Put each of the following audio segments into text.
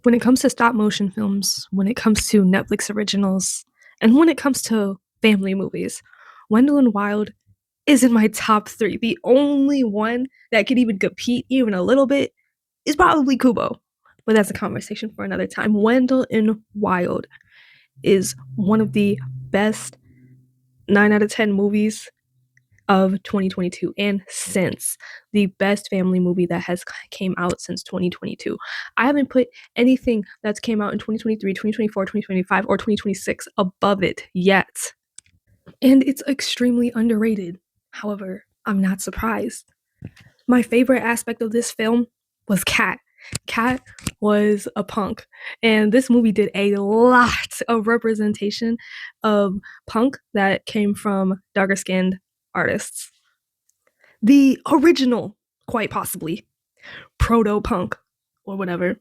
When it comes to stop motion films, when it comes to Netflix originals, and when it comes to family movies, Wendell and Wild is in my top three. The only one that could even compete even a little bit is probably Kubo. But that's a conversation for another time. Wendell and Wild is one of the best 9 out of 10 movies of 2022 and since the best family movie that has came out since 2022. I haven't put anything that's came out in 2023, 2024, 2025 or 2026 above it yet. And it's extremely underrated. However, I'm not surprised. My favorite aspect of this film was Kat. Kat was a punk, and this movie did a lot of representation of punk that came from darker skinned artists. The original, quite possibly, proto punk or whatever.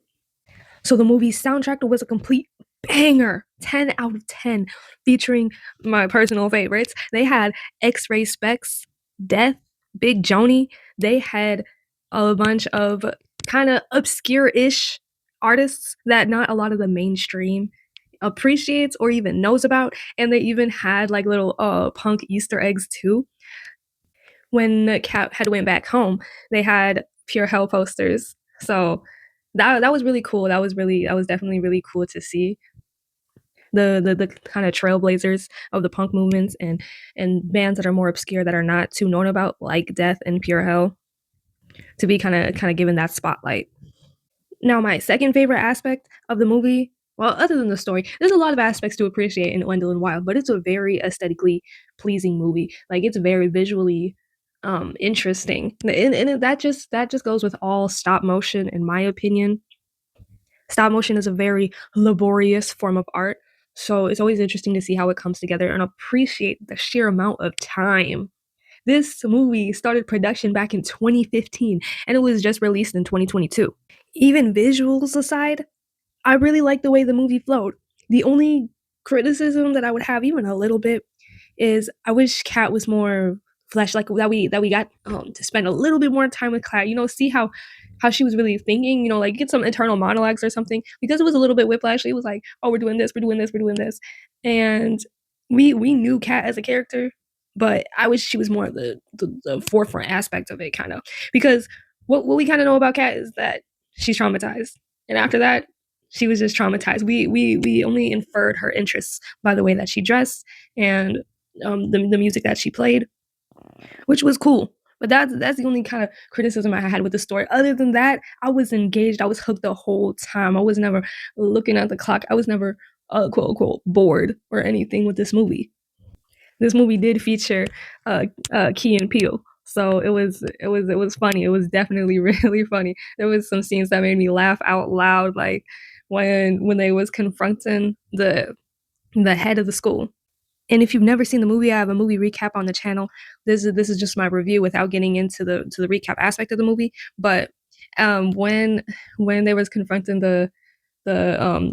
So the movie's soundtrack was a complete banger, 10 out of 10, featuring my personal favorites. They had X-Ray Specs, Death, Big Joni. They had a bunch of kind of obscure-ish artists that not a lot of the mainstream appreciates or even knows about, and they even had like little punk Easter eggs too. When Kat had went back home, they had Pure Hell posters. So that was really cool. That was definitely really cool to see the kind of trailblazers of the punk movements and bands that are more obscure that are not too known about, like Death and Pure Hell, to be kind of given that spotlight. Now, my second favorite aspect of the movie, well, other than the story, there's a lot of aspects to appreciate in Wendell and Wild, but it's a very aesthetically pleasing movie. Like it's very visually interesting, and that just goes with all stop motion, in my opinion. Stop motion is a very laborious form of art, so it's always interesting to see how it comes together and appreciate the sheer amount of time. This movie started production back in 2015 and it was just released in 2022. Even visuals aside, I really like the way the movie flowed. The only criticism that I would have, even a little bit, is I wish Kat was more flesh, like that we got to spend a little bit more time with Kat. You know, see how she was really thinking. You know, like get some internal monologues or something, because it was a little bit whiplash. It was like, oh, we're doing this, we're doing this, we're doing this, and we knew Kat as a character, but I wish she was more of the forefront aspect of it, kind of, because what we kind of know about Kat is that she's traumatized, and after that, she was just traumatized. We only inferred her interests by the way that she dressed and the music that she played, which was cool. But that's the only kind of criticism I had with the story. Other than that, I was engaged. I was hooked the whole time. I was never looking at the clock. I was never quote unquote bored or anything with this movie. This movie did feature Key and Peele, so it was funny. It was definitely really funny. There was some scenes that made me laugh out loud, like when they was confronting the head of the school. And if you've never seen the movie, I have a movie recap on the channel. This is just my review without getting into the recap aspect of the movie. But when they was confronting the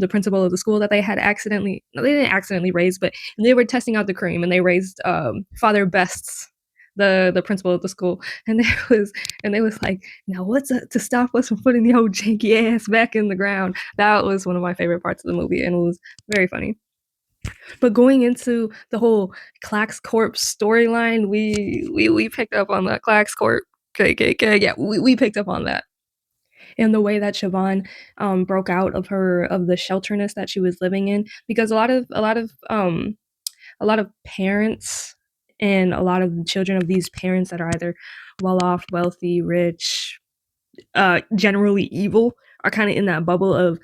principal of the school that they had accidentally, no, they didn't accidentally raise, but they were testing out the cream and they raised Father Best's, the principal of the school, and they was like, now what's to stop us from putting the old janky ass back in the ground. That was one of my favorite parts of the movie, and it was very funny. But going into the whole Clax Corp storyline, we picked up on that. Clax Corp, KKK, yeah, we picked up on that, and the way that Siobhan broke out of the shelterness that she was living in, because a lot of parents and a lot of the children of these parents that are either well off, wealthy, rich, generally evil, are kind of in that bubble of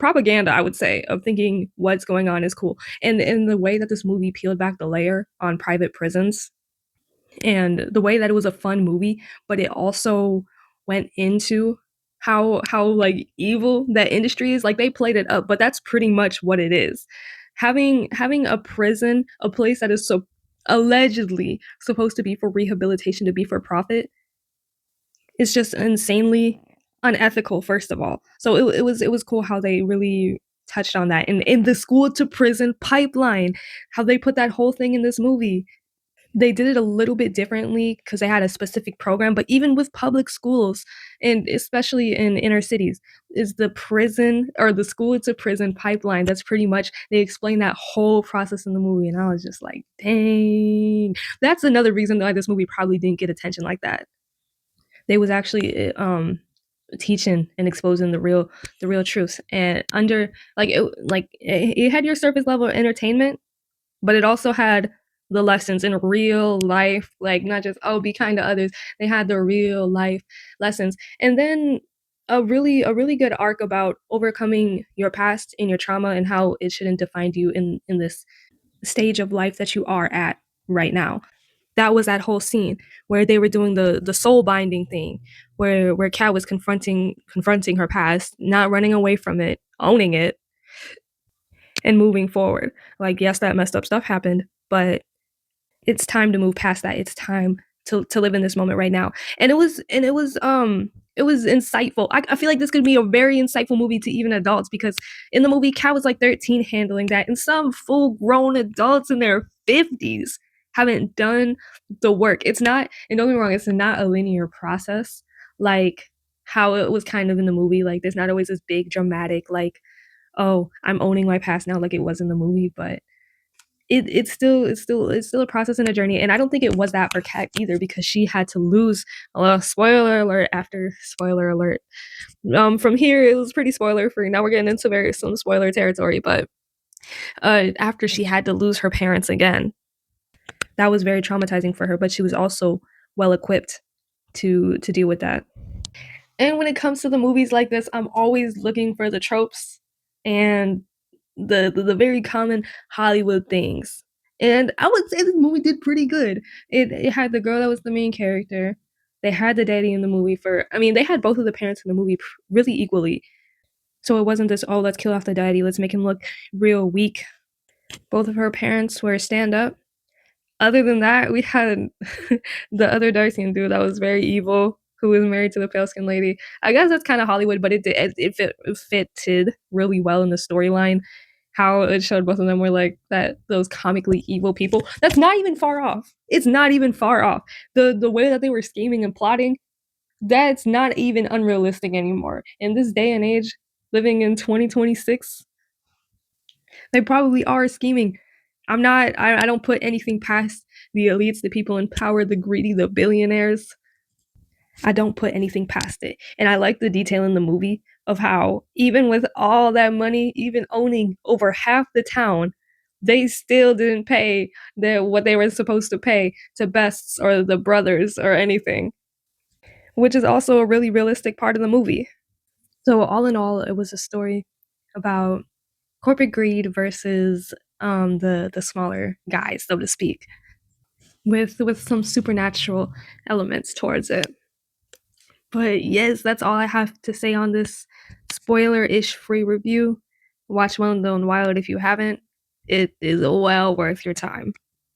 propaganda, I would say, of thinking what's going on is cool. And in the way that this movie peeled back the layer on private prisons, and the way that it was a fun movie, but it also went into how like evil that industry is. Like they played it up, but that's pretty much what it is. Having a prison, a place that is so allegedly supposed to be for rehabilitation, to be for profit, is just insanely unethical, first of all. So it was cool how they really touched on that, and in the school to prison pipeline, how they put that whole thing in this movie. They did it a little bit differently because they had a specific program, but even with public schools, and especially in inner cities, is the prison or the school to prison pipeline. That's pretty much they explain that whole process in the movie, and I was just like, dang. That's another reason why this movie probably didn't get attention like that. They was actually teaching and exposing the real truths, and under it had your surface level entertainment, but it also had the lessons in real life, like not just oh be kind to others. They had the real life lessons, and then a really good arc about overcoming your past and your trauma and how it shouldn't define you in this stage of life that you are at right now. That was that whole scene where they were doing the soul binding thing, where Kat was confronting her past, not running away from it, owning it, and moving forward. Like yes, that messed up stuff happened, but it's time to move past that. It's time to live in this moment right now. And it was insightful. I feel like this could be a very insightful movie to even adults because in the movie Kat was like 13 handling that, and some full grown adults in their 50s haven't done the work. It's not, and don't get me wrong, it's not a linear process like how it was kind of in the movie. Like there's not always this big dramatic like, oh, I'm owning my past now like it was in the movie, but it's still a process and a journey, and I don't think it was that for Kat either because she had to lose. Spoiler alert! After spoiler alert, from here it was pretty spoiler free. Now we're getting into very some spoiler territory, but after she had to lose her parents again, that was very traumatizing for her. But she was also well equipped to deal with that. And when it comes to the movies like this, I'm always looking for the tropes and the very common Hollywood things. And I would say this movie did pretty good. It had the girl that was the main character. They had the daddy in the movie for I mean, they had both of the parents in the movie really equally. So it wasn't this, oh, let's kill off the daddy, let's make him look real weak. Both of her parents were stand up. Other than that, we had the other Darcy dude that was very evil, who was married to the pale skin lady. I guess that's kind of Hollywood, but it fitted really well in the storyline. How it showed both of them were like that those comically evil people. That's not even far off. It's not even far off. The way that they were scheming and plotting, that's not even unrealistic anymore. In this day and age, living in 2026, they probably are scheming. I don't put anything past the elites, the people in power, the greedy, the billionaires. I don't put anything past it. And I like the detail in the movie of how, even with all that money, even owning over half the town, they still didn't pay what they were supposed to pay to Bests or the brothers or anything, which is also a really realistic part of the movie. So, all in all, it was a story about corporate greed versus the smaller guys, so to speak, with some supernatural elements towards it. But yes, that's all I have to say on this spoiler-ish free review. Watch Wendell and Wild if you haven't. It is well worth your time.